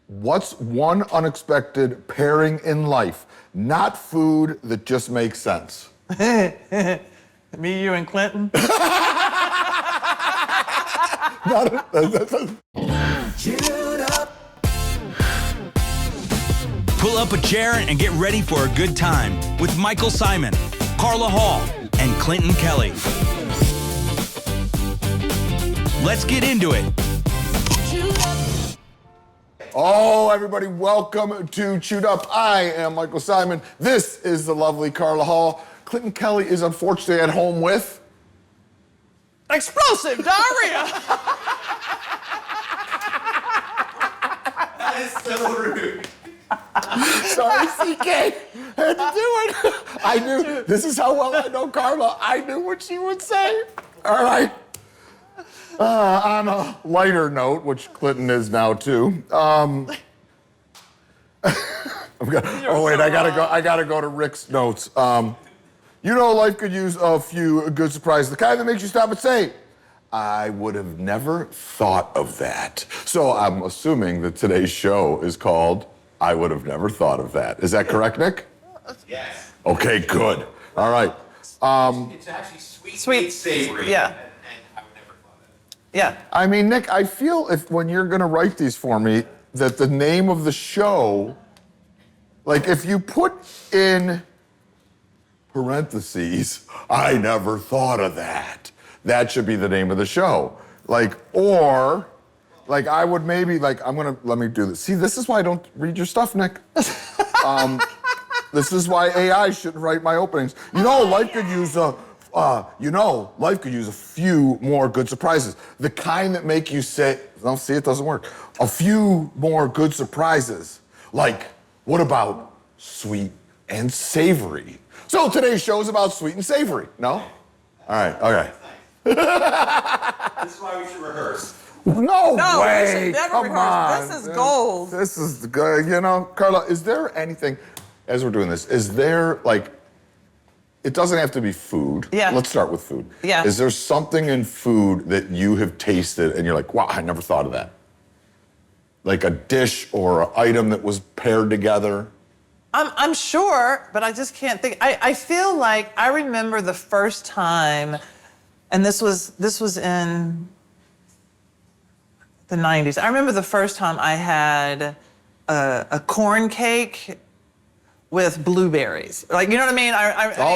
What's one unexpected pairing in life? Not food that just makes sense. Me, you, and Clinton. Pull up a chair and get ready for a good time with Michael Symon, Carla Hall, and Clinton Kelly. Let's get into it. Oh, everybody, welcome to Chewed Up. I am Michael Symon. This is the lovely Carla Hall. Clinton Kelly is unfortunately at home with... Explosive diarrhea. That is so rude. Sorry, CK. Had to do it. I knew. This is how well I know Carla. I knew what she would say. All right. On a lighter note, which Clinton is now too. I gotta go to Rick's notes. You know, life could use a few good surprises. The kind that makes you stop and say, I would have never thought of that. So I'm assuming that today's show is called I Would Have Never Thought of That. Is that correct, Nick? Yes. Okay, good. All right. It's actually sweet, savory. Yeah. And I would never thought of it. Yeah. I mean, Nick, I feel if when you're gonna write these for me, that the name of the show, like if you put in parentheses, I never thought of that. That should be the name of the show. Like, or, like I would maybe, like, let me do this. See, this is why I don't read your stuff, Nick. This is why AI shouldn't write my openings. You know, life could use life could use a few more good surprises. The kind that make you say, no, see, it doesn't work. A few more good surprises. Like, what about sweet and savory? So today's show is about sweet and savory. No? All right, okay. This is why we should rehearse. No way! We should never Come rehearse. on. This is gold. This is good. You know, Carla, is there anything, as we're doing this, is there, like, it doesn't have to be food. Yeah. Let's start with food. Yeah. Is there something in food that you have tasted and you're like, wow, I never thought of that? Like a dish or an item that was paired together? I'm sure, but I just can't think. I feel like I remember the first time, and this was in the 90s. I remember the first time I had a corn cake with blueberries. Like, you know what I mean?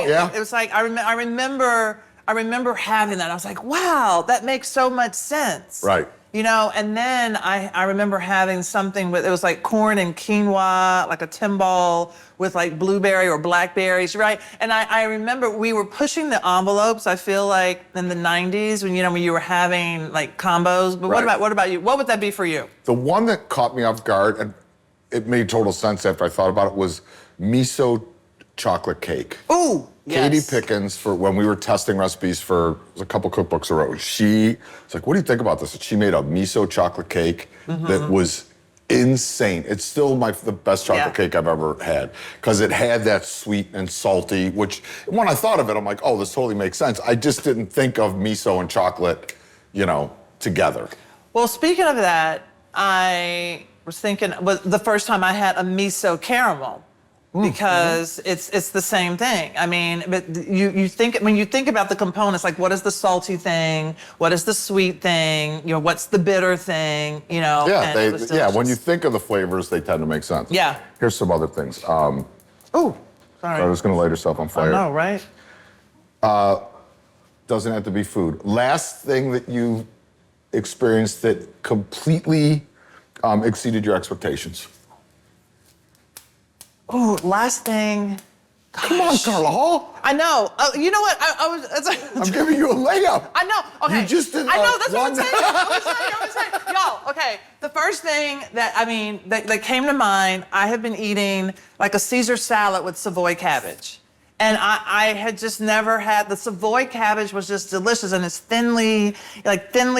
Yeah. It was like, I remember having that. I was like, wow, that makes so much sense. Right. You know, and then I remember having something with, it was like corn and quinoa, like a timbal with like blueberry or blackberries, right? And I remember we were pushing the envelopes, I feel like, in the 90s when, when you were having like combos. But Right. what about you? What would that be for you? The one that caught me off guard, and it made total sense after I thought about it, was miso chocolate cake. Ooh, Katie yes. Pickens, for when we were testing recipes for a couple cookbooks around, she was like, what do you think about this? And she made a miso chocolate cake that was insane. It's still the best chocolate cake I've ever had, because it had that sweet and salty, which when I thought of it, I'm like, oh, this totally makes sense. I just didn't think of miso and chocolate, together. Well, speaking of that, I was thinking, was the first time I had a miso caramel. Because it's the same thing. I mean, but you think, when you think about the components, like what is the salty thing, what is the sweet thing, what's the bitter thing, Yeah, when you think of the flavors, they tend to make sense. Yeah. Here's some other things. Ooh, sorry. I was gonna light yourself on fire. I know, right? Doesn't have to be food. Last thing that you experienced that completely exceeded your expectations. Ooh, last thing. Come on, Carla Hall. I know. You know what? I was. I'm giving you a layup. I know. Okay. You just did. I know. That's what one. I'm saying. I'm saying. Y'all. Okay. The first thing that came to mind. I have been eating like a Caesar salad with Savoy cabbage, and I had just never had the Savoy cabbage. Was just delicious, and it's thinly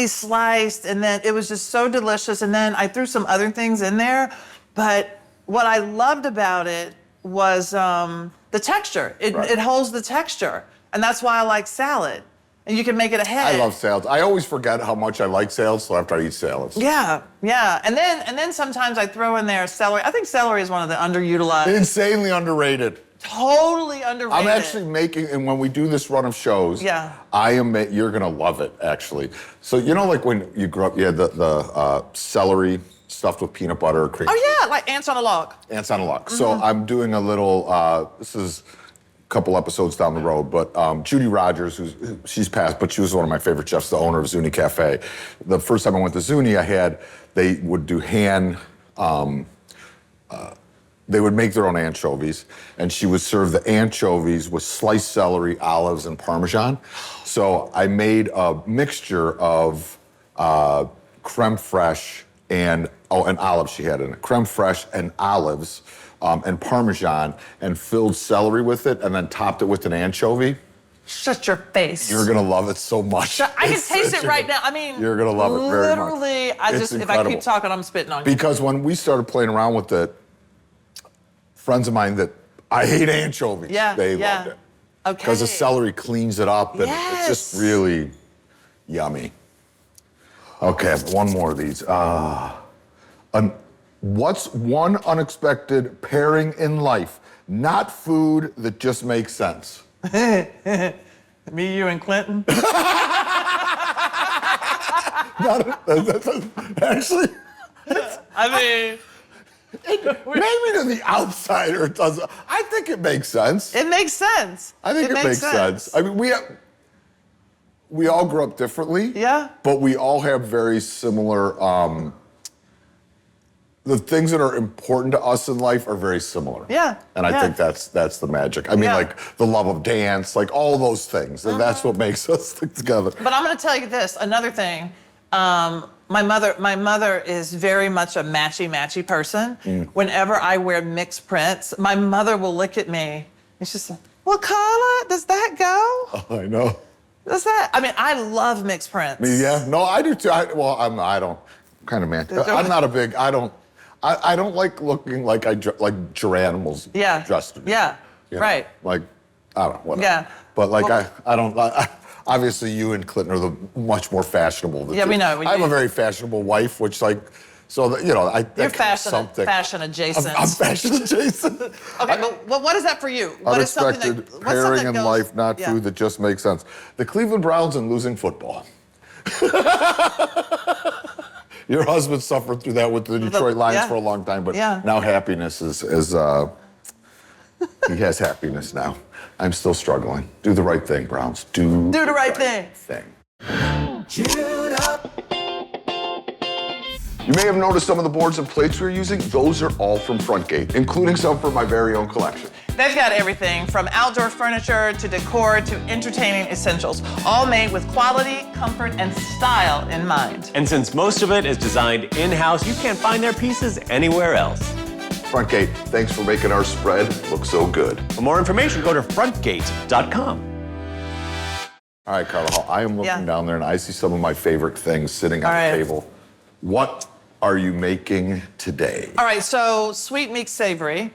sliced, and then it was just so delicious. And then I threw some other things in there, but what I loved about it was the texture. It holds the texture, and that's why I like salad. And you can make it ahead. I love salads. I always forget how much I like salads till after I eat salads. Yeah, yeah. And then sometimes I throw in there celery. I think celery is one of the underutilized. Insanely underrated. Totally underrated. I'm actually making, and when we do this run of shows, yeah, you're gonna love it actually. So you know, like when you grew up, you had the celery stuffed with peanut butter or cream. Oh yeah, like ants on a log. Ants on a log. So I'm doing a little. This is a couple episodes down the road, but Judy Rogers, she's passed, but she was one of my favorite chefs, the owner of Zuni Cafe. The first time I went to Zuni, they would do they would make their own anchovies, and she would serve the anchovies with sliced celery, olives, and Parmesan. So I made a mixture of creme fraiche and olives she had in it. Creme fraiche and olives and Parmesan, and filled celery with it, and then topped it with an anchovy. Shut your face. You're gonna love it so much. I can taste it right now. I mean, you're gonna love it very much. Literally, if I keep talking, I'm spitting on you. Because when we started playing around with it, friends of mine that I hate anchovies, they loved it. Okay. Because the celery cleans it up, and it's just really yummy. Okay, one more of these. What's one unexpected pairing in life? Not food that just makes sense. Me, you, and Clinton. Actually, I mean, maybe to the outsider it doesn't. I think it makes sense. It makes sense. I think it makes sense. I mean, we all grew up differently. Yeah. But we all have very similar. The things that are important to us in life are very similar. Yeah. And I think that's the magic. I mean, like the love of dance, like all those things, and that's what makes us stick together. But I'm going to tell you this. Another thing. My mother is very much a matchy person. Whenever I wear mixed prints, my mother will look at me and she's like, "Well, Carla, does that go?" Oh, I know. Does that? I mean, I love mixed prints. Yeah, no, I do too. I'm kind of man. I'm not a big. I don't like looking like like Geronimo's dressed. Yeah. You know, right. Like, I don't know. Whatever. Yeah. But like, I don't. Obviously, you and Clinton are the much more fashionable. Yeah, we know. I have a very fashionable wife, which like, so that, you know, you're fashion adjacent. I'm fashion adjacent. Okay, but what is that for you? What is unexpected pairing in life, not food that just makes sense. The Cleveland Browns and losing football. Your husband suffered through that with the Detroit Lions for a long time, but now happiness is he has happiness now. I'm still struggling. Do the right thing, Browns. Do the right thing. You may have noticed some of the boards and plates we're using. Those are all from Frontgate, including some from my very own collection. They've got everything from outdoor furniture to decor to entertaining essentials, all made with quality, comfort, and style in mind. And since most of it is designed in-house, you can't find their pieces anywhere else. Frontgate, thanks for making our spread look so good. For more information, go to frontgate.com. All right, Carla Hall, I am looking down there and I see some of my favorite things sitting on the table. What are you making today? All right, so sweet mixed savory.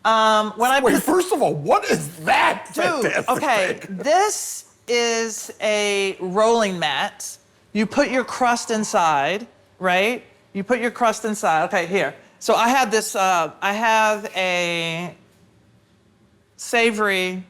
Wait, first of all, what is that? Dude, okay, this is a rolling mat. You put your crust inside, right? You put your crust inside. Okay, here. So I have this, I have a savory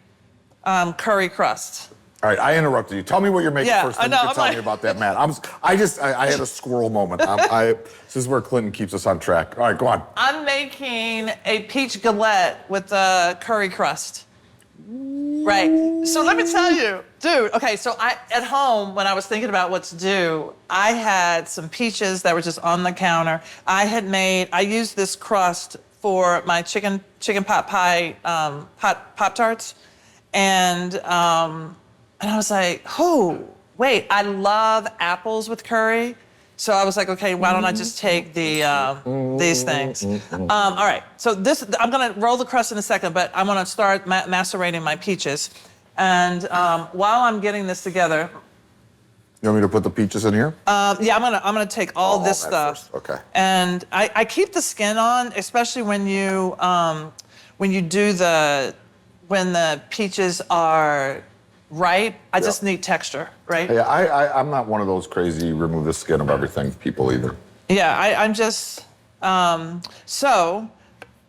curry crust. All right, I interrupted you. Tell me what you're making first, then you can tell me about that mat. I had a squirrel moment. This is where Clinton keeps us on track. All right, go on. I'm making a peach galette with a curry crust. Right. So let me tell you, dude. Okay, so at home when I was thinking about what to do, I had some peaches that were just on the counter. I used this crust for my chicken pot pie Pop-Tarts, and I was like, oh, wait, I love apples with curry. So I was like, okay, why don't I just take these things? All right, so I'm gonna roll the crust in a second, but I'm gonna start macerating my peaches. And while I'm getting this together. You want me to put the peaches in here? Yeah, I'm gonna take all this stuff. First. Okay. And I keep the skin on, especially when when the peaches are right. I just need texture, right? Yeah, I'm not one of those crazy remove the skin of everything people either. Yeah, I'm just, so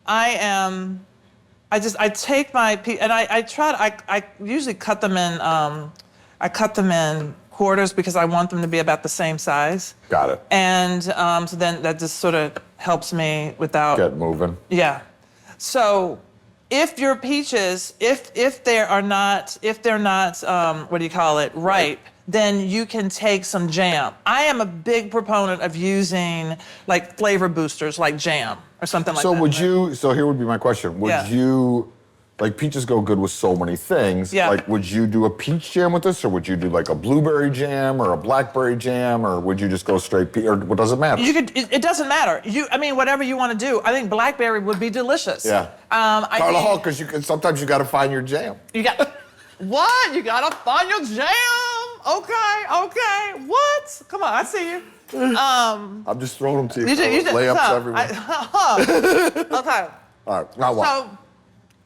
I take my, and I usually cut them in, I cut them in quarters because I want them to be about the same size. Got it. And so then that just sort of helps me without. Get moving. Yeah. So if your peaches, if they're not, what do you call it, ripe, then you can take some jam. I am a big proponent of using like flavor boosters like jam or something like that. So here would be my question. Would you, like peaches go good with so many things. Yeah. Like would you do a peach jam with this, or would you do like a blueberry jam or a blackberry jam, or would you just go straight or what does it matter? It doesn't matter. Whatever you want to do. I think blackberry would be delicious. Yeah. Carla Hall, because sometimes you got to find your jam. You got, what? You got to find your jam? Okay. What? Come on, I see you. I'm just throwing them to you. You just Layups everywhere. Okay. All right, now what? So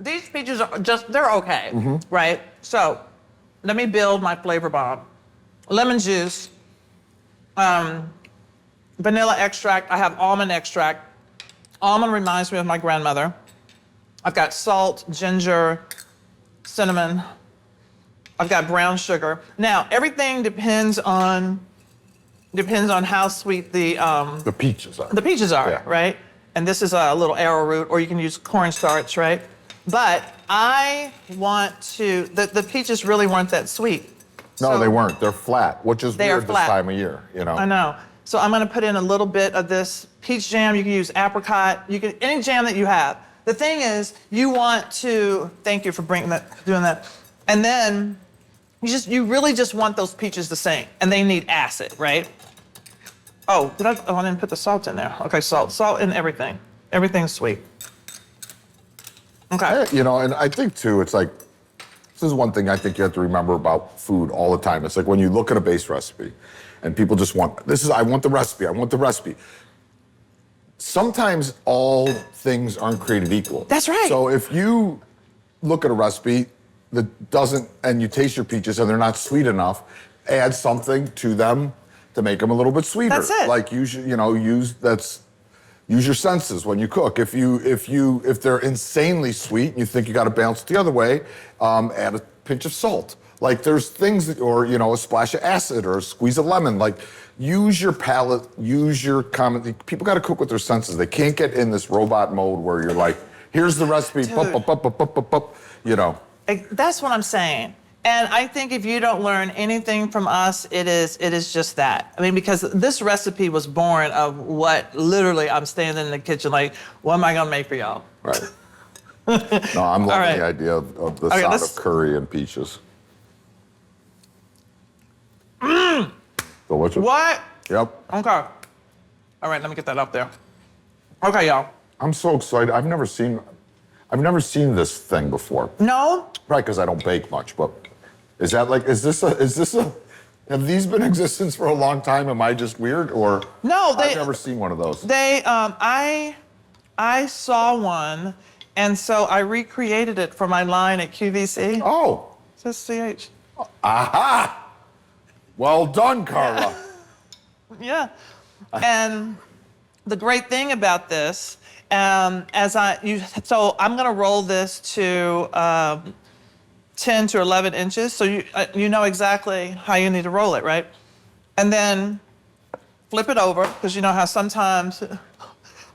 these peaches are they're okay, right? So let me build my flavor bomb. Lemon juice, vanilla extract. I have almond extract. Almond reminds me of my grandmother. I've got salt, ginger, cinnamon. I've got brown sugar. Now, everything depends on how sweet the peaches are. The peaches are, Yeah. right? And this is a little arrowroot, or you can use cornstarch, right? But I want to, the peaches really weren't that sweet. No, So they weren't. They're flat, which is They are weird this flat. time of year, you know? I know. So I'm gonna put in a little bit of this peach jam. You can use apricot. You can, any jam that you have. The thing is, you want to, thank you for doing that. And then you really just want those peaches the same, and they need acid, right? I didn't put the salt in there. Okay, salt in everything. Everything's sweet. Okay. You know, and I think too, it's like, this is one thing I think you have to remember about food all the time. It's like when you look at a base recipe and people just want, I want the recipe. Sometimes all things aren't created equal. That's right. So if you look at a recipe that doesn't, and you taste your peaches and they're not sweet enough, add something to them to make them a little bit sweeter. That's it. Like use your senses when you cook. If they're insanely sweet and you think you got to balance it the other way, add a pinch of salt. Like there's things that, or a splash of acid or a squeeze of lemon. Like use your palate, use your common. People got to cook with their senses. They can't get in this robot mode where you're like, here's the recipe, That's what I'm saying. And I think if you don't learn anything from us, it is just that. I mean, because this recipe was born of what literally I'm standing in the kitchen like, what am I gonna make for y'all? Right. No, I'm loving right. the idea of the Okay, sound of curry and peaches. Delicious. What? Yep. Okay. All right, let me get that up there. Okay, y'all. I'm so excited. I've never seen this thing before. No? Right, because I don't bake much, but is this a, have these been in existence for a long time? Am I just weird, or? No, I've never seen one of those. I saw one, and so I recreated it for my line at QVC. Oh. It says CH. Aha! Well done, Carla. Yeah. And the great thing about this, so I'm gonna roll this to 10 to 11 inches, so you know exactly how you need to roll it, right? And then flip it over, because you know how sometimes.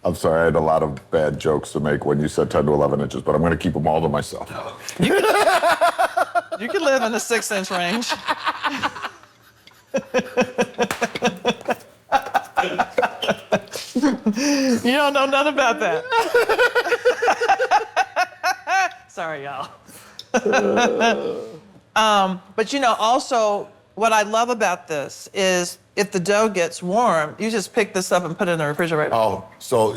I'm sorry, I had a lot of bad jokes to make when you said 10 to 11 inches, but I'm gonna keep them all to myself. You can live in the 6-inch range. You don't know nothing about that. Sorry, y'all. But also what I love about this is if the dough gets warm, you just pick this up and put it in the refrigerator. So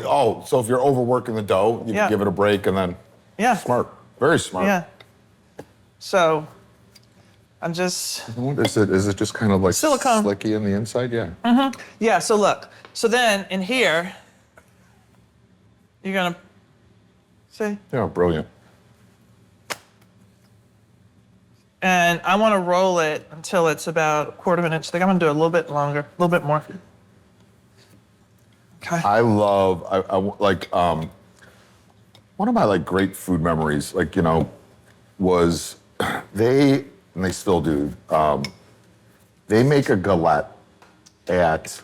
if you're overworking the dough, you can give it a break and then. Yeah. Smart. Very smart. Yeah. So I'm just. What is it? Is it just kind of like silicone, slicky in the inside? Yeah. Mm-hmm. Yeah. So look. So then in here, you're gonna see. Yeah. Brilliant. And I want to roll it until it's about a quarter of an inch thick. I'm going to do it a little bit longer, a little bit more. Okay. I love, one of my like great food memories, like, you know, was and they still do, they make a galette at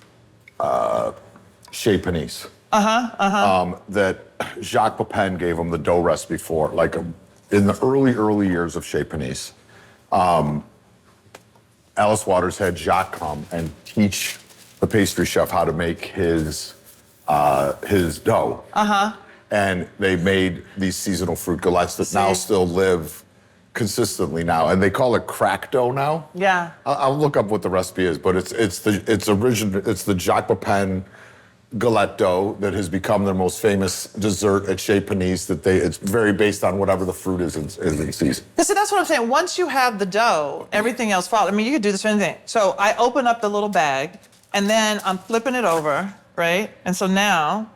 Chez Panisse. That Jacques Pepin gave them the dough recipe for, like in the early years of Chez Panisse. Alice Waters had Jacques come and teach the pastry chef how to make his dough. And they made these seasonal fruit galettes that now still live consistently now, and they call it crack dough now. Yeah. I'll look up what the recipe is, but it's the Jacques Pepin galette dough that has become their most famous dessert at Chez Panisse. It's very based on whatever the fruit is in season. See, that's what I'm saying. Once you have the dough, everything else follows. I mean, you could do this for anything. So I open up the little bag, and then I'm flipping it over, right? And so now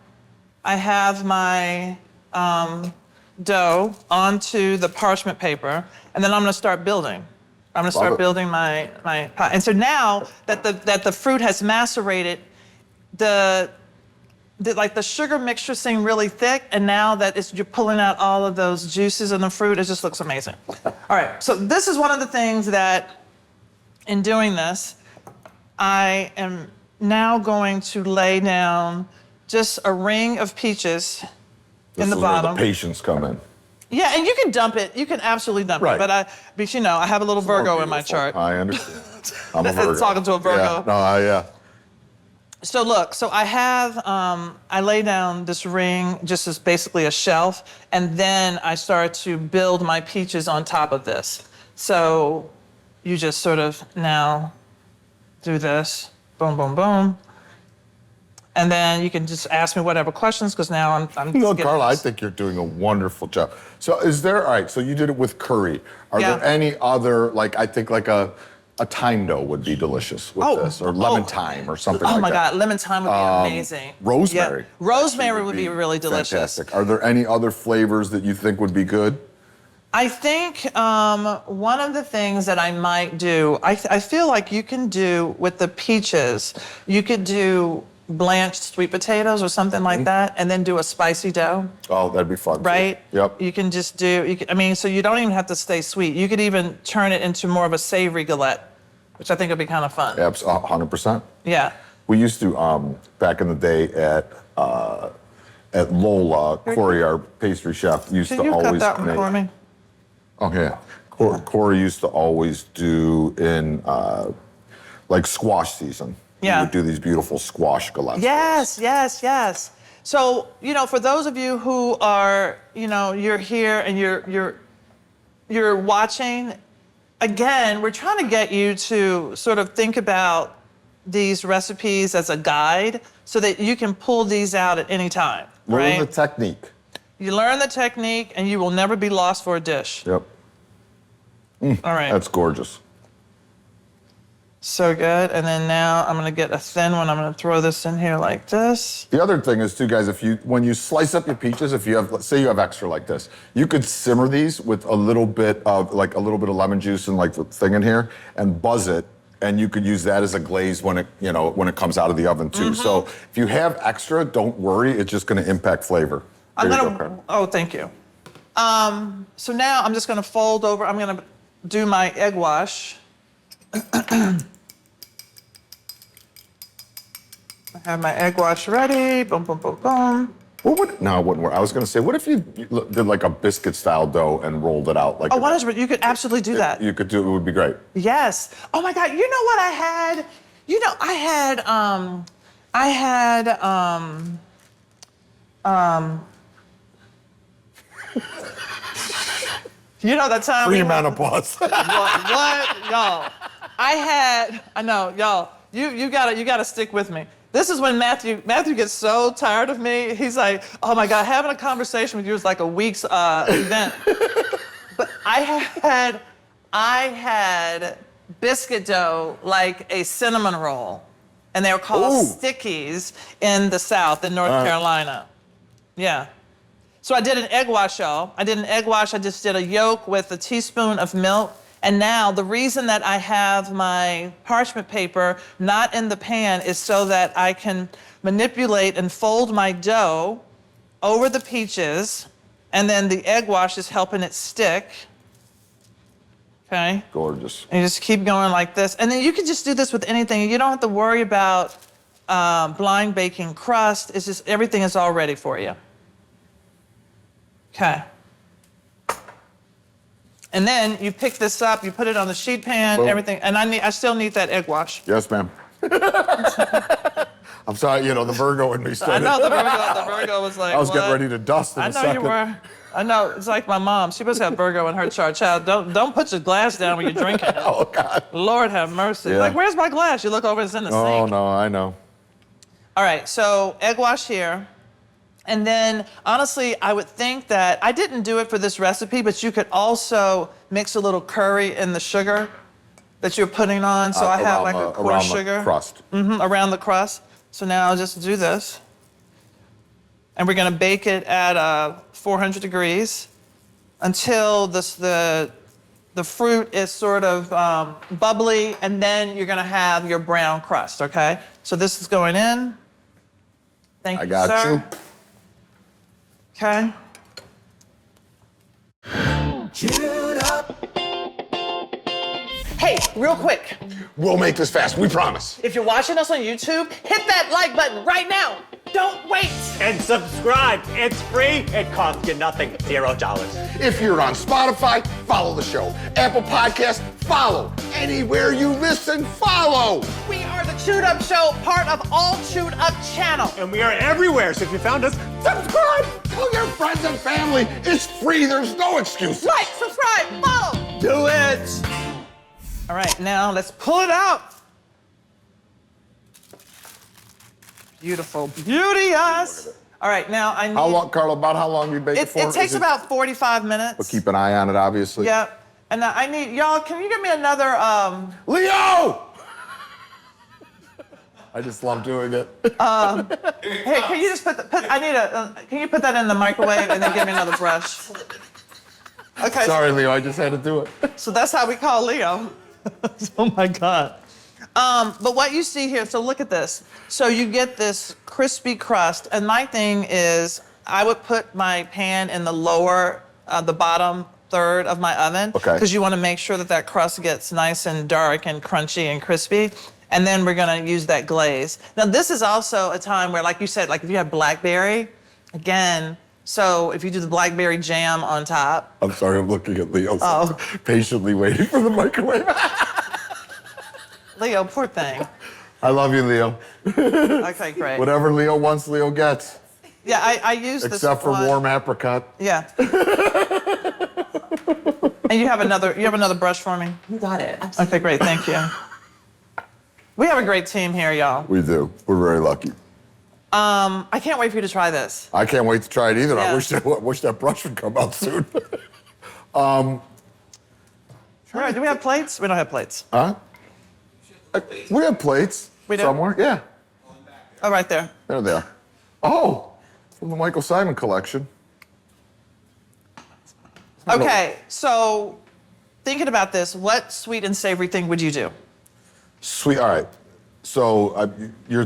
I have my dough onto the parchment paper, and then I'm going to start building. I'm going to start building my pie. And so now that the fruit has macerated, the sugar mixture seemed really thick, and now that you're pulling out all of those juices in the fruit, it just looks amazing. All right, so this is one of the things that, in doing this, I am now going to lay down just a ring of peaches in the bottom. Where the patience come in. Yeah, and you can dump it. You can absolutely dump it. But you know, I have a little Virgo in my chart. I understand. I'm a Virgo. Talking to a Virgo. Yeah, So look, so I have, I lay down this ring just as basically a shelf, and then I start to build my peaches on top of this. So you just sort of now do this, boom, boom, boom. And then you can just ask me whatever questions, because now I'm You know, Carla, I think you're doing a wonderful job. So all right, so you did it with curry. Are there any other, I think a thyme dough would be delicious with this, or lemon thyme or something like that. Oh my God, lemon thyme would be amazing. Rosemary. Yeah. Rosemary would be really delicious. Fantastic. Are there any other flavors that you think would be good? I think one of the things that I might do, I feel like you can do with the peaches, you could do blanched sweet potatoes or something like that, and then do a spicy dough. Oh, that'd be fun. Right? Too. Yep. You can just so you don't even have to stay sweet. You could even turn it into more of a savory galette, which I think would be kind of fun. 100%. Yeah. We used to, back in the day at Lola, Corey, our pastry chef, used Can to you always cut that one for me? Oh, yeah. Corey used to always do in, squash season. Yeah. He would do these beautiful squash galettes. Yes. So, for those of you who are, you're here and you're watching, again, we're trying to get you to sort of think about these recipes as a guide so that you can pull these out at any time, right? Learn the technique. You learn the technique and you will never be lost for a dish. Yep. All right. That's gorgeous. So good. And then now I'm going to get a thin one. I'm going to throw this in here like this. The other thing is too, guys, when you slice up your peaches, if you have, say you have extra like this, you could simmer these with a little bit of lemon juice and the thing in here and buzz it. And you could use that as a glaze when it comes out of the oven too. Mm-hmm. So if you have extra, don't worry. It's just going to impact flavor. Oh, thank you. So now I'm just going to fold over. I'm going to do my egg wash. I have my egg wash ready. Boom, boom, boom, boom. No, it wouldn't work. I was going to say, what if you did like a biscuit style dough and rolled it out? 100%. You could absolutely do that. You could do it. It would be great. Yes. Oh my God. You know what I had? You know that time. Pre-menopause. What? Y'all. I know, y'all. You gotta stick with me. This is when Matthew gets so tired of me. He's like, oh my God, having a conversation with you is like a week's event. But I had biscuit dough like a cinnamon roll, and they were called stickies in the South, in North Carolina. Yeah. So I did an egg wash, y'all. I just did a yolk with a teaspoon of milk And now the reason that I have my parchment paper not in the pan is so that I can manipulate and fold my dough over the peaches, and then the egg wash is helping it stick. Okay? Gorgeous. And you just keep going like this. And then you can just do this with anything. You don't have to worry about blind baking crust. It's just everything is all ready for you. Okay. And then you pick this up, you put it on the sheet pan, Boom. everything. And I still need that egg wash. Yes, ma'am. I'm sorry, you know, the Virgo in me I started. know the Virgo was like, I was getting what? ready to dust in I a know second. you were. I know. It's like my mom. She must have Virgo in her chart. Child, don't put your glass down when you're drinking. Oh, God. Lord have mercy. Yeah. Like, where's my glass? You look over, it's in the Oh, sink. no, I know. All right, so egg wash here. And then, honestly, I would think that, I didn't do it for this recipe, but you could also mix a little curry in the sugar that you're putting on. So I have like a coarse sugar. The crust. Around the crust. So now I'll just do this. And we're gonna bake it at 400 degrees until the fruit is sort of bubbly, and then you're gonna have your brown crust, okay? So this is going in. Thank I you, got sir. you. Okay. Hey, real quick. We'll make this fast, we promise. If you're watching us on YouTube, hit that like button right now. Don't wait. And subscribe. It's free. It costs you nothing. $0. If you're on Spotify, follow the show. Apple Podcasts, follow. Anywhere you listen, follow. We are the Chewed Up Show, part of All Chewed Up channel. And we are everywhere, so if you found us, Subscribe. Tell your friends and family. It's free, there's no excuse. Like, subscribe, follow. do it. All right, now let's pull it out. Beautiful, beauteous. All right, now I need. How long, Carla, about how long do you bake it for? It takes Is about 45 minutes. But keep an eye on it, obviously. Yep. And now I need, y'all, can you give me another, Leo! I just love doing it. hey, can you just can you put that in the microwave and then give me another brush? Okay. Sorry, Leo, I just had to do it. So that's how we call Leo. Oh my God. But what you see here, so look at this. So you get this crispy crust, and my thing is I would put my pan in the lower, the bottom third of my oven. Okay. Because you want to make sure that that crust gets nice and dark and crunchy and crispy. And then we're gonna use that glaze. Now this is also a time where, like you said, like if you have blackberry, again, so if you do the blackberry jam on top. I'm sorry, I'm looking at Leo, Oh. patiently waiting for the microwave. Leo, poor thing. I love you, Leo. Okay, great. Whatever Leo wants, Leo gets. Yeah, I use this Except for one. warm apricot. Yeah. And you have another brush for me? You got it. Absolutely. Okay, great, thank you. We have a great team here, y'all. We do. We're very lucky. I can't wait for you to try this. I can't wait to try it either. Yeah. I wish that brush would come out soon. All right, do we have plates? We don't have plates. Huh? We have plates. We do? Somewhere. Yeah. Oh, right there. There they are. Oh, from the Michael Symon collection. Okay, so thinking about this, what sweet and savory thing would you do? Sweet. All right. So you're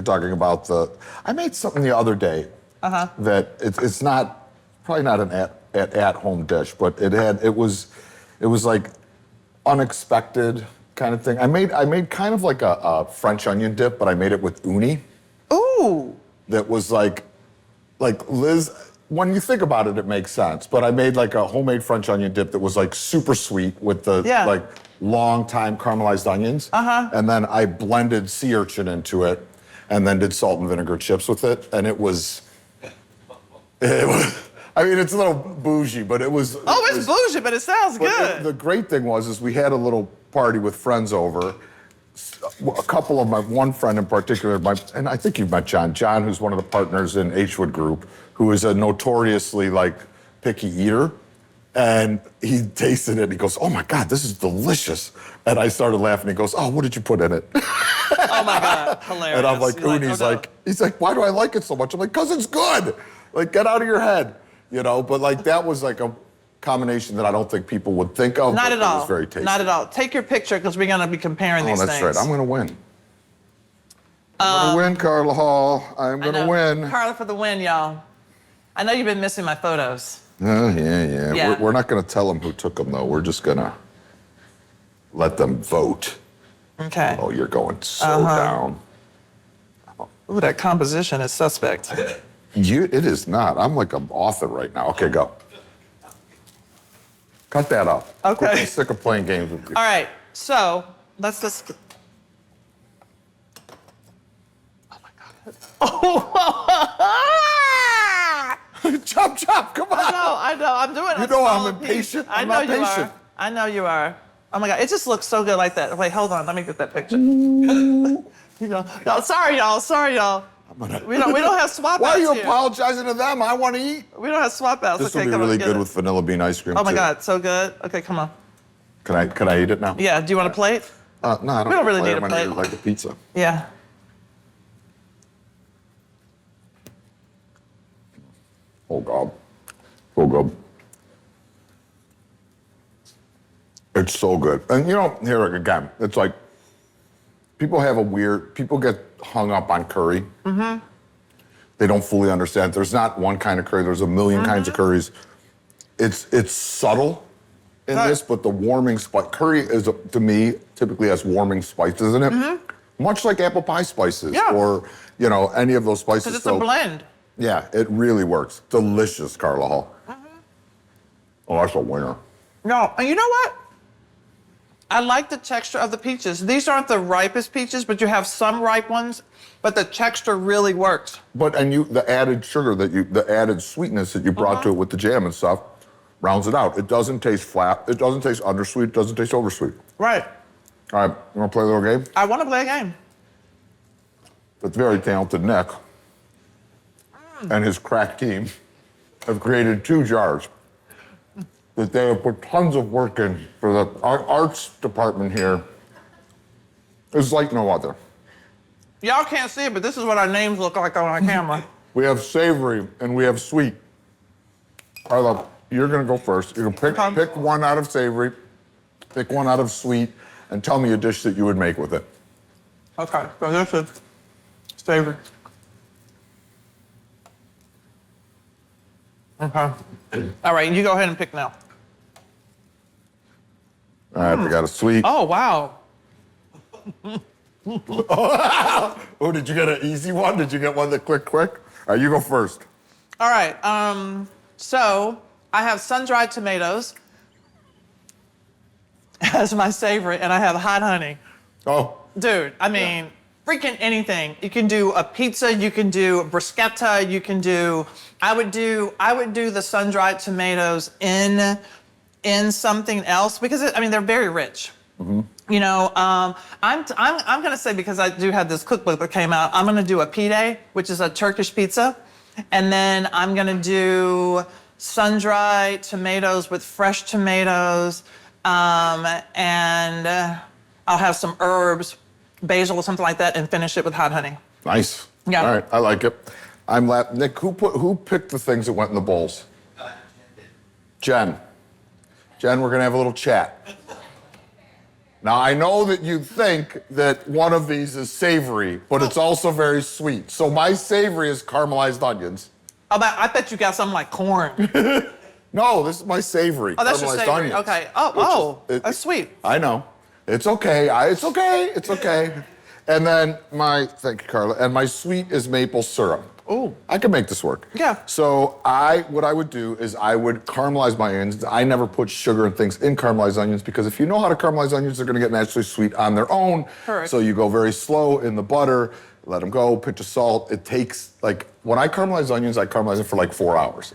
talking about the. I made something the other day. That it's not probably not an at home dish, but it was like unexpected kind of thing. I made kind of like a French onion dip, but I made it with uni. Ooh. That was like Liz. When you think about it, it makes sense. But I made like a homemade French onion dip that was like super sweet with the like long time caramelized onions. And then I blended sea urchin into it, and then did salt and vinegar chips with it, and it was. I mean, it's a little bougie, but it was. Oh, it's bougie, but it sounds good. The great thing was we had a little party with friends over. A couple of one friend in particular, and I think you've met John. John, who's one of the partners in H-Wood Group, who is a notoriously picky eater. And he tasted it and he goes, "Oh my God, this is delicious." And I started laughing. He goes, "Oh, what did you put in it?" Oh my God, hilarious. And I'm like, You're Uni's oh, no. he's like, "Why do I like it so much?" I'm like, "'Cause it's good." Like, get out of your head, you know? But that was like a combination that I don't think people would think of. Not but at it all. was very tasty. Not at all. Take your picture because we're going to be comparing Oh, these that's things. right. I'm going to win. I'm going to win, Carla Hall. I'm going to win. Carla for the win, y'all. I know you've been missing my photos. Oh, yeah. Yeah. We're not going to tell them who took them, though. We're just going to let them vote. Okay. Oh, you're going so down. Ooh, that composition is suspect. It is not. I'm like an author right now. Okay, go. Cut that up. Okay. I'm sick of playing games with you. All right, so let's just. Oh my God. Chop, come on. I know. I'm doing it. You know I'm impatient. I I'm know not you patient. are. I know you are. Oh my God, it just looks so good like that. Wait, hold on. Let me get that picture. Sorry, y'all. We don't have swap Why outs are you here. apologizing to them? I want to eat. We don't have swap outs. This Okay, will be come on, really get good it. with vanilla bean ice cream, Oh my too. God, so good. Okay, come on. Can I eat it now? Yeah, do you want a plate? No, I don't. We don't really need a I'm gonna plate. eat it like a pizza. Yeah. Oh, God. So good. It's so good. And here again, it's like people get hung up on curry. Mm-hmm. They don't fully understand. There's not one kind of curry. There's a million kinds of curries. It's subtle in this, but the warming spice. Curry is, to me, typically has warming spices in it. Mm-hmm. Much like apple pie spices or, any of those spices. Because it's a blend. Yeah, it really works. Delicious, Carla Hall. Mm-hmm. Oh, that's a winner. No, and you know what? I like the texture of the peaches. These aren't the ripest peaches, but you have some ripe ones, but the texture really works. The added sugar the added sweetness that you brought to it with the jam and stuff rounds it out. It doesn't taste flat. It doesn't taste undersweet. It doesn't taste oversweet. Right. All right, you want to play a little game? I want to play a game. The very talented Nick and his crack team have created 2 jars that they have put tons of work in for our arts department here. It's like no other. Y'all can't see it, but this is what our names look like on our camera. We have savory and we have sweet. Carla, you're gonna go first. You're gonna pick one out of savory, pick one out of sweet, and tell me a dish that you would make with it. Okay, so this is savory. Okay. All right, you go ahead and pick now. All right, we got a sweet. Oh, wow. Oh, did you get an easy one? Did you get one that clicked quick? All right, you go first. All right, so I have sun-dried tomatoes as my savory, and I have hot honey. Oh. Dude, I mean, freaking anything. You can do a pizza, you can do a bruschetta, you can do, I would do the sun-dried tomatoes in something else because they're very rich. Mm-hmm. I'm gonna say, because I do have this cookbook that came out, I'm gonna do a pide, which is a Turkish pizza, and then I'm gonna do sun-dried tomatoes with fresh tomatoes, and I'll have some herbs, basil or something like that, and finish it with hot honey. Nice. Yeah. All right, I like it. Nick, who picked the things that went in the bowls? Jen. Jen, we're gonna have a little chat. Now, I know that you think that one of these is savory, but it's also very sweet. So my savory is caramelized onions. I bet you got something like corn. No, this is my savory. Oh, that's your caramelized savory. onions. Okay. That's sweet. I know. It's okay. It's okay. And then thank you, Carla. And my sweet is maple syrup. Ooh. I can make this work. Yeah. So what I would do is I would caramelize my onions. I never put sugar and things in caramelized onions because if you know how to caramelize onions, they're gonna get naturally sweet on their own. Correct. So you go very slow in the butter, let them go, pinch of salt. It takes, when I caramelize onions, I caramelize it for 4 hours.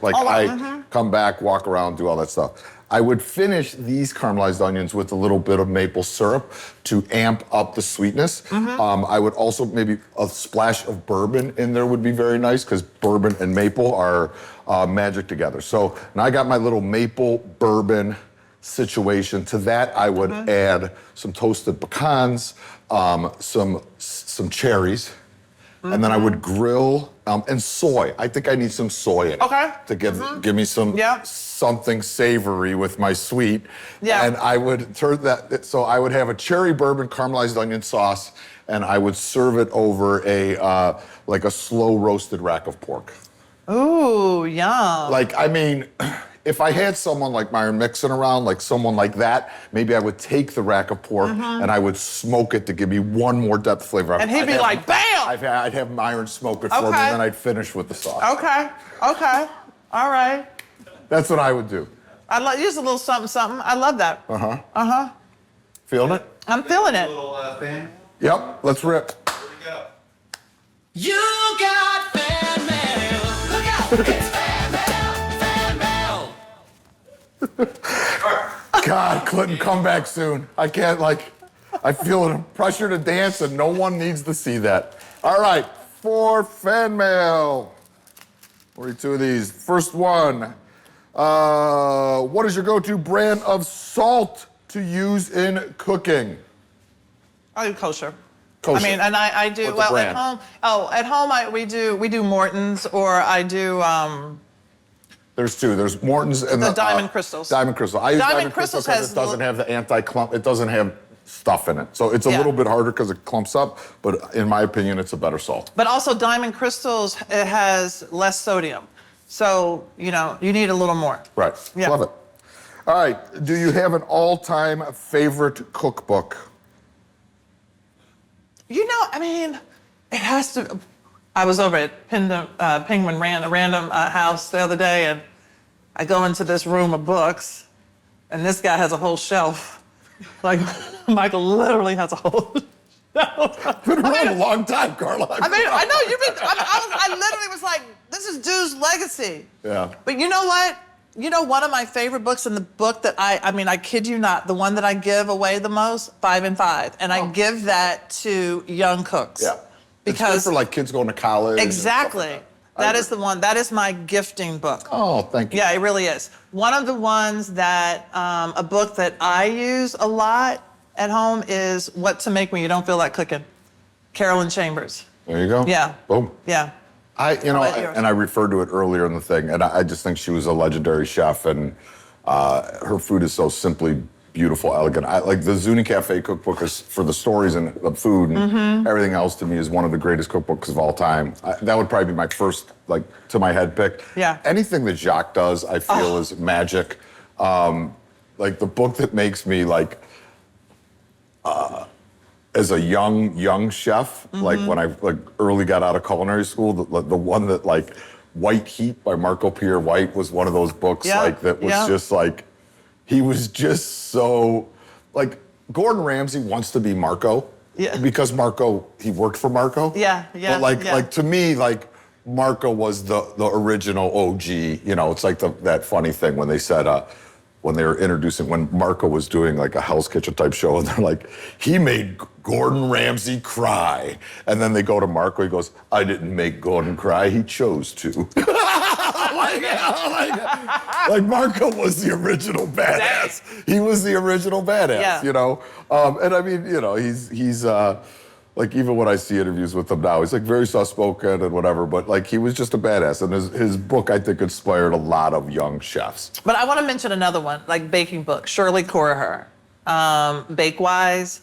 Come back, walk around, do all that stuff. I would finish these caramelized onions with a little bit of maple syrup to amp up the sweetness. Mm-hmm. I would also maybe a splash of bourbon in there would be very nice because bourbon and maple are magic together. So now I got my little maple bourbon situation. To that, I would add some toasted pecans, some cherries, and then I would grill and soy. I think I need some soy in it. Okay. To give me some something savory with my sweet. Yeah. And I would turn that, so I would have a cherry bourbon caramelized onion sauce, and I would serve it over like a slow roasted rack of pork. Ooh, yum. Like, I mean, if I had someone like Myron Mixon around, like someone like that, maybe I would take the rack of pork and I would smoke it to give me one more depth flavor. And he'd be like, bam! I'd have Myron smoke it for me, and then I'd finish with the sauce. Okay, all right. That's what I would do. I love just a little something, something. I love that. Feeling it? I'm feeling it. Yep, let's rip. You got fan mail. Look out, it's fan mail, fan mail. God, Clinton, come back soon. I can't, I feel a pressure to dance, and no one needs to see that. All right, for fan mail. 42 of these. First one. What is your go-to brand of salt to use in cooking? I do kosher. Kosher. I mean, and I do What's the well brand? at home. Oh, at home we do Morton's, or I do There's two. There's Morton's and the Diamond Crystals. Diamond Crystal. I use Diamond Diamond Crystal Crystals because it doesn't has have the anti-clump. It doesn't have stuff in it. So it's a little bit harder because it clumps up, but in my opinion, it's a better salt. But also Diamond Crystals, it has less sodium. So, you need a little more. Right. Yeah. Love it. All right. Do you have an all-time favorite cookbook? I mean, it has to. I was over at Penguin Random House the other day, and I go into this room of books, and this guy has a whole shelf. Like, Michael literally has a whole shelf. Been around a long time, Carla. I mean, I know you've been. I literally was like, "This is Dude's legacy." Yeah. But you know what? One of my favorite books, and the book that I kid you not, the one that I give away the most, 5 and 5, and I give that to young cooks. Yeah. Because it's good for kids going to college. exactly. And stuff like That is the one. That is my gifting book. Oh, thank you. Yeah, it really is. One of the ones that, a book that I use a lot at home is What to Make When You Don't Feel Like Cooking. Carolyn Chambers. There you go. Yeah. Boom. Yeah. And I referred to it earlier in the thing, and I just think she was a legendary chef, and her food is so simply beautiful, elegant. Like the Zuni Cafe cookbook is for the stories and the food, and everything else to me is one of the greatest cookbooks of all time. That would probably be my first, to my head pick. Yeah. Anything that Jacques does, I feel is magic. The book that makes me as a young chef, when I early got out of culinary school, the one that White Heat by Marco Pierre White was one of those books that was just he was just so Gordon Ramsay wants to be Marco because he worked for Marco. Yeah. But to me Marco was the original OG. It's that funny thing when they said. When they were introducing, when Marco was doing a Hell's Kitchen type show, and they're like, he made Gordon Ramsay cry. And then they go to Marco, he goes, I didn't make Gordon cry, he chose to. Marco was the original badass. He was the original badass, And I mean, he's even when I see interviews with him now, he's very soft-spoken and whatever, but he was just a badass. And his book, I think, inspired a lot of young chefs. But I want to mention another one, baking book, Shirley Corriher, Bakewise.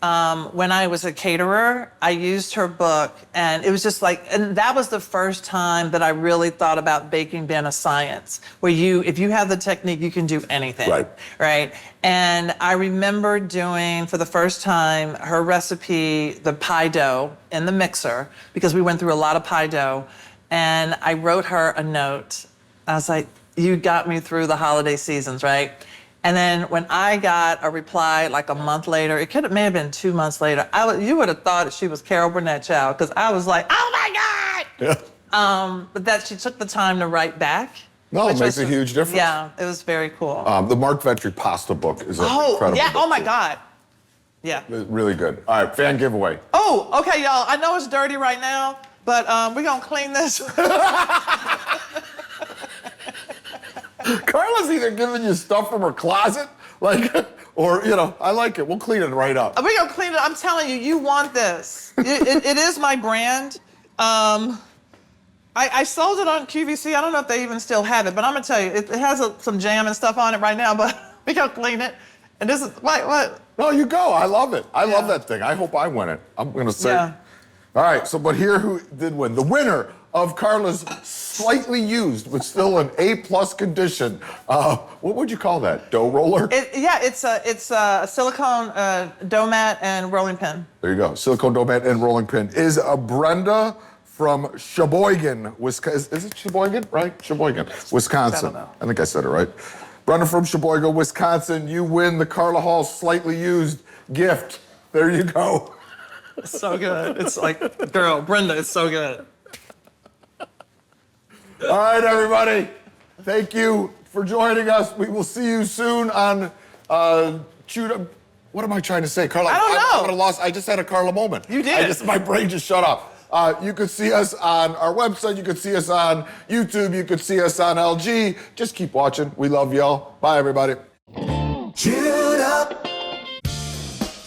When I was a caterer, I used her book, and it was just and that was the first time that I really thought about baking being a science, where if you have the technique, you can do anything. Right? And I remember doing, for the first time, her recipe, the pie dough in the mixer, because we went through a lot of pie dough, and I wrote her a note. I was like, you got me through the holiday seasons, right? And then when I got a reply a month later, may have been 2 months later, you would have thought she was Carol Burnett Child, because I was like, oh my God! Yeah. But that she took the time to write back. No, it makes a huge difference. Yeah, it was very cool. The Mark Ventry pasta book is an incredible book. Oh my God. Yeah. Really good. All right, fan giveaway. Oh, okay, y'all. I know it's dirty right now, but we're going to clean this. Carla's either giving you stuff from her closet, or, I like it. We'll clean it right up. We're going to clean it. I'm telling you, you want this. It is my brand. I sold it on QVC. I don't know if they even still have it, but I'm gonna tell you, it has some jam and stuff on it right now, but we gotta clean it. And this is, what? No, you go. I love it. I love that thing. I hope I win it. I'm gonna say. Yeah. All right, so but here who did win? The winner of Carla's slightly used, but still an A+ condition. What would you call that? Dough roller? It's a silicone dough mat and rolling pin. There you go. Silicone dough mat and rolling pin is a Brenda from Sheboygan, Wisconsin. Is it Sheboygan? Right? Sheboygan, Wisconsin. I don't know. I think I said it right. Brenda from Sheboygan, Wisconsin. You win the Carla Hall slightly used gift. There you go. It's so good. It's like, girl, Brenda, it's so good. All right, everybody. Thank you for joining us. We will see you soon on Chewed Up. What am I trying to say, Carla? I don't know. I'm at a loss. I just had a Carla moment. You did. My brain just shut off. You could see us on our website. You could see us on YouTube. You could see us on LG. Just keep watching. We love y'all. Bye, everybody. Chewed Up.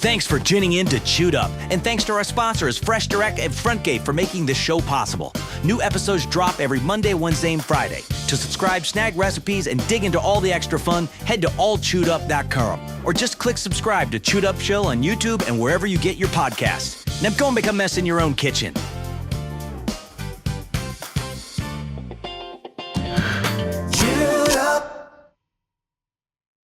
Thanks for tuning in to Chewed Up, and thanks to our sponsors, Fresh Direct and Frontgate, for making this show possible. New episodes drop every Monday, Wednesday, and Friday. To subscribe, snag recipes, and dig into all the extra fun, head to allchewedup.com, or just click subscribe to Chewed Up Show on YouTube and wherever you get your podcasts. Now go and make a mess in your own kitchen.